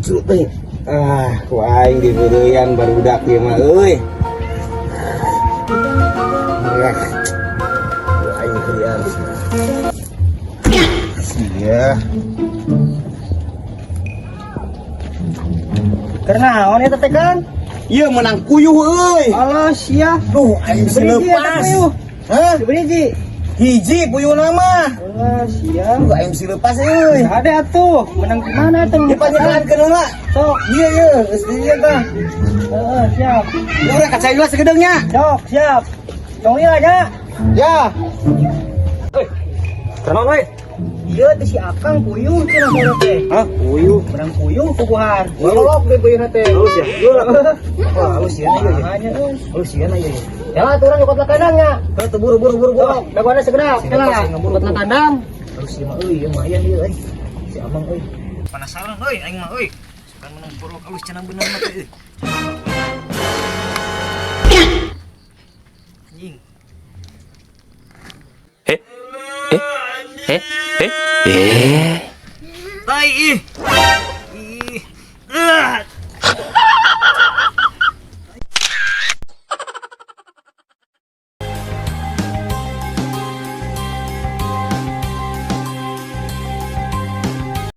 curut teh. Ku aing dibeureuyang barudak ieu mah euy. Ku aing krian. Iya. Karena naon eta teh Kang? Ieu menang puyuh euy. Alah sia. Duh, aing bisa lepas. Hah? Sebenarnya Hiji puyuh nama. alah sia. Duh, aing bisa lepas euy. Ada atuh, menang di mana tuh? Dipanjangkeun heula. Sok, Iya, geus ieu tah. siap. Udah kacain dulu segedengnya. Sok, siap. Dong ieu aja. Ya. Kenapa, we? Iya, teh si Akang puyuh cenah sore teh. Hah? Puyuh. Menang puyuh puguhan. Ngolok deh puyuh teh. Halus ya? Wah, halus ya ieu. Hanya Halus ya ieu. ya lah turun nyokot kandangnya. Tuh buru-buru. Sok, daguana segera. Kela, buat kandang. Halus ya mah euy, ieu mah aya ieu euy. Si Amang euy. Penasaran euy aing mah euy. Sukan menang purwok halus cenah bener mah teh euy. Anjing. Tai ih.